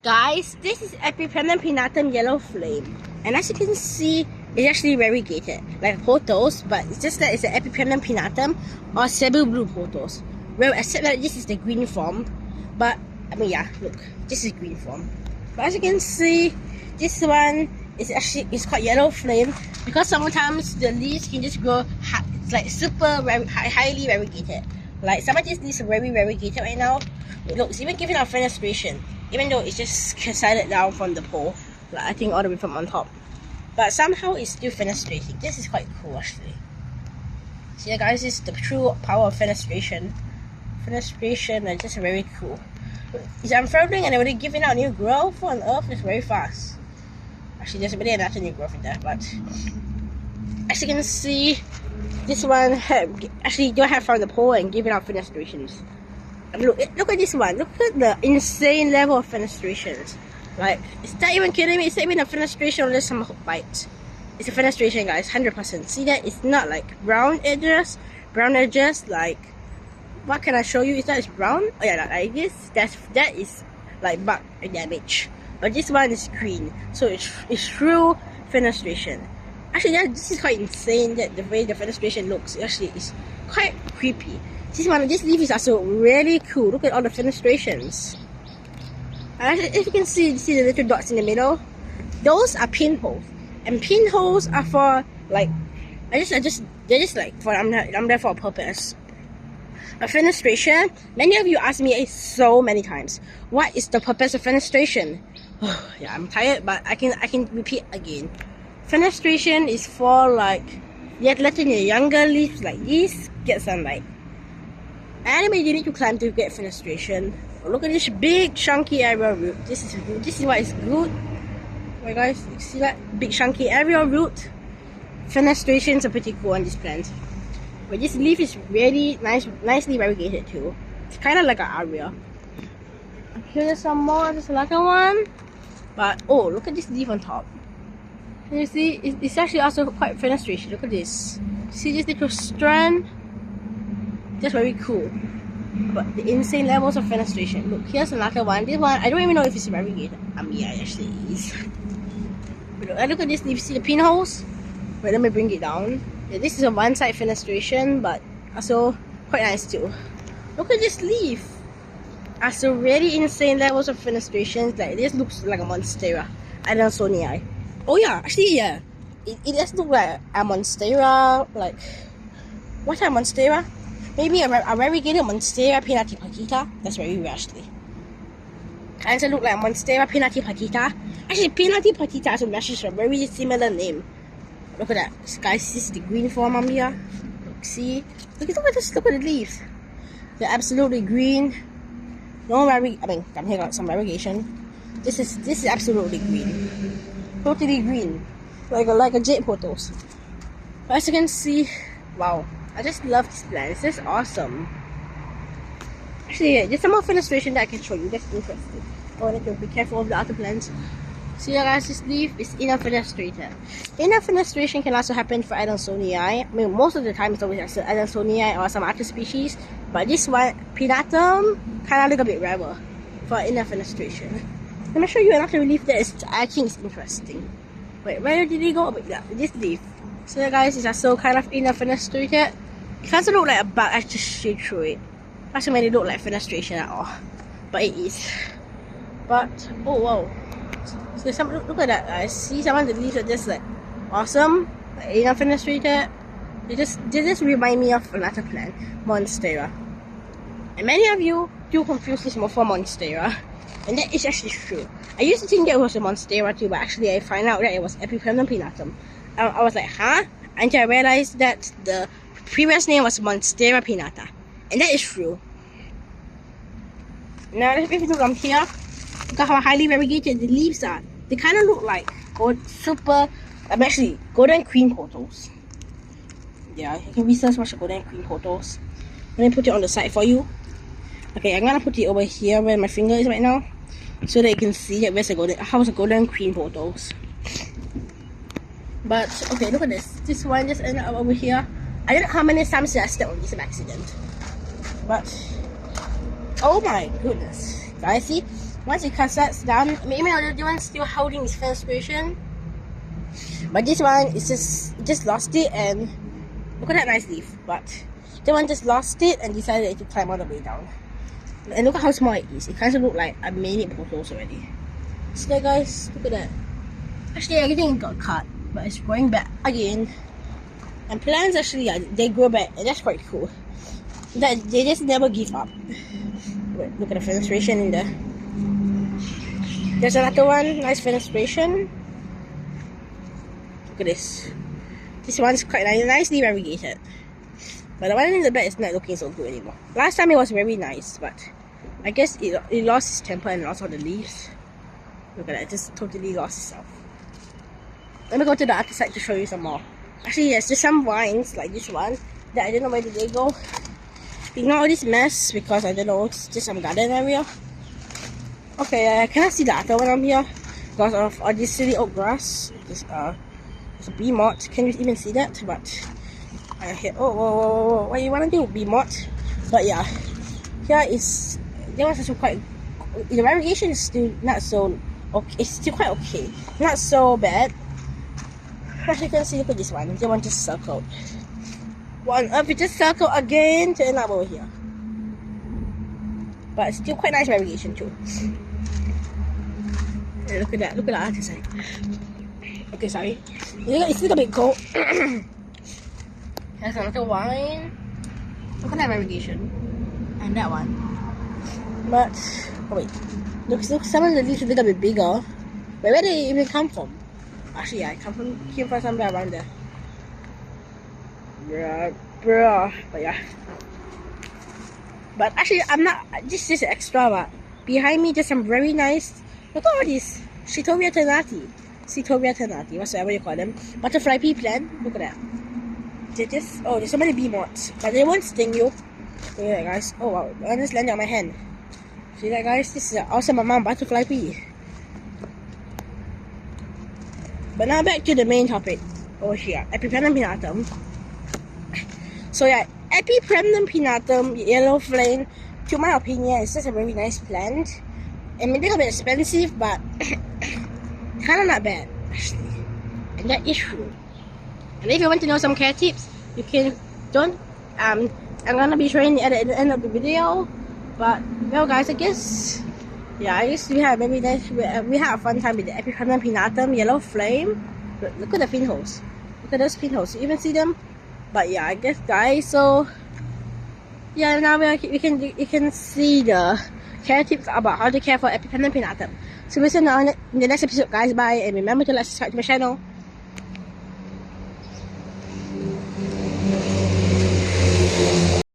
Guys, this is Epipremnum Pinnatum Yellow Flame, and as you can see, it's actually variegated, like pothos, but it's just that it's an Epipremnum Pinnatum or Cebu Blue pothos. Well, except that this is the green form, but I mean, yeah, look, this is green form. But as you can see, this one is actually quite yellow flame because sometimes the leaves can just grow it's like super highly variegated. Like some of these leaves are very variegated right now. Look, it's even giving out fenestration. Even though it's just slided down from the pole, like I think all the way from on top, but somehow it's still fenestrating. This is quite cool actually. See, guys, this is the true power of fenestration. Fenestration is just very cool. It's unfurling and already giving out new growth on Earth is very fast. Actually, there's already another new growth in there, but as you can see, this one actually don't have from the pole and giving out fenestrations. Look at this one. Look at the insane level of fenestrations. Like, is that even kidding me? Is that even a fenestration or just some bites? It's a fenestration, guys, 100%. See that? It's not like brown edges. Like, what can I show you? Is that it's brown? Oh yeah, like this. That is like bug damage. But this one is green, so it's true fenestration. Actually, this is quite insane. That the way the fenestration looks actually is quite creepy. This leaf is also really cool. Look at all the fenestrations. If you can see the little dots in the middle, those are pinholes, and pinholes are for like they're just like for I'm there for a purpose. A fenestration. Many of you ask me so many times, what is the purpose of fenestration? Yeah, I'm tired, but I can repeat again. Fenestration is for like letting your younger leaves like these get sunlight. Anyway, you need to climb to get fenestration. Look at this big chunky aerial root. This is why it's good. Right, guys, you see that big chunky aerial root? Fenestrations are pretty cool on this plant. But this leaf is really nicely variegated too. It's kind of like an area. Here's some more. There's another one. But oh, look at this leaf on top. Can you see? It's actually also quite fenestration. Look at this. See this little strand? Just very cool. But the insane levels of fenestration. Look, here's another one. This one, I don't even know if it's variegated. Yeah, it actually is. Look at this leaf. See the pinholes? Wait, let me bring it down. Yeah, this is a one-side fenestration, but also quite nice too. Look at this leaf. Also really insane levels of fenestrations. Like this looks like a monstera. Adansonii. Oh yeah, actually yeah. It does look like a monstera. Like what type of monstera? Maybe a variegated Monstera pinnatum. That's very rare actually. Kinda look like Monstera pinnatum. Actually, pinnatum and matches a very similar name. Look at that, guys. This is the green form on here. Look, see? Look at this. Look at the leaves. They're absolutely green. No I'm here got some variegation. This is absolutely green. Totally green, like a jade pothos. But as you can see, wow. I just love this plant. It's just awesome. Actually, yeah, there's some more fenestration that I can show you. That's interesting. Oh, I need to be careful of the other plants. See, guys, this leaf is inner fenestrated. Inner fenestration can also happen for Adansonii. I mean, most of the time it's always Adansonii or some other species. But this one, pinnatum, kind of look a bit rarer for inner fenestration. Let me show you another leaf that I think is interesting. Wait, where did it go? Oh, yeah, this leaf. So guys, it's also kind of inner fenestrated. It doesn't look like a bug, I just shade through it. Doesn't really look like fenestration at all. But it is. But oh wow. So look at that, guys. See, some of the leaves are just like awesome. Like inner fenestrated. They just remind me of another plant, Monstera. And many of you do confuse this more for Monstera. And that is actually true. I used to think that it was a Monstera too, but actually I find out that it was Epipremnum Pinnatum. I was like, huh? Until I realized that the previous name was Monstera pinnata. And that is true. Now, if you look from here, look at how highly variegated the leaves are. They kind of look like golden queen pothos. Yeah, you can research much golden queen pothos. Let me put it on the side for you. Okay, I'm gonna put it over here where my finger is right now, so that you can see that how's a golden queen pothos. But okay, look at this. This one just ended up over here. I don't know how many times I stepped on this accident. But oh my goodness. Guys, see? once it cassettes down, maybe the other one's still holding its fenestration. But this one is just lost it, and look at that nice leaf. But the one just lost it and decided to climb all the way down. And look at how small it is. It kind of looks like I made it pothos already. See that, guys? Look at that. Actually, everything got cut, but it's growing back again. And plants actually, they grow back, and that's quite cool. That they just never give up. Wait, look at the fenestration in there. There's another one, nice fenestration. Look at this. This one's quite nicely variegated. But the one in the back is not looking so good anymore. Last time it was very nice, but I guess it lost its temper and lost all the leaves. Look at that, it just totally lost itself. Let me go to the other side to show you some more. Actually, yes, there's some vines like this one that I don't know where did they go. Ignore all this mess because I don't know, it's just some garden area. Okay, I cannot see the other one on here because of all this silly oak grass. There's a bee moth. Can you even see that? But I hit. Oh, what you wanna do, bee moth? But yeah, here is. There was also quite. The variegation is still not so okay. It's still quite okay, not so bad. As you can see, look at this one. The one just circled. One up, it just circled again to end up over here. But it's still quite nice variegation too. And look at that. Look at the other side. Okay, sorry. It's a little bit cold. There's another one. Look at that variegation. And that one. But, oh wait. Look, some of the leaves are a little bit bigger. But where did they even come from? Actually, yeah, came from somewhere around there. Bruh. But yeah. But actually, I'm not. This is extra. But behind me, there's some very nice. Look at all these. Sitoria ternati, whatsoever you call them. Butterfly pea plant. Look at that. There's so many bee moths, but they won't sting you. Look at that, guys. Oh wow, I just landed on my hand. See that, guys? This is an awesome amount of butterfly pea. But now back to the main topic over here, Epipremnum pinnatum. So yeah, Epipremnum pinnatum Yellow flame, to my opinion, is just a very nice plant. It may be a little bit expensive, but kind of not bad actually, and that is true. And if you want to know some care tips, you can I'm gonna be showing it at the end of the video. But well, guys, I guess we had we had a fun time with the Epipremnum pinnatum Yellow flame. Look at the pinholes. Look at those pinholes. You even see them? But yeah, I guess, guys. So yeah, now you can see the care tips about how to care for Epipremnum pinnatum. So we'll see you in the next episode, guys. Bye, and remember to like, subscribe to my channel.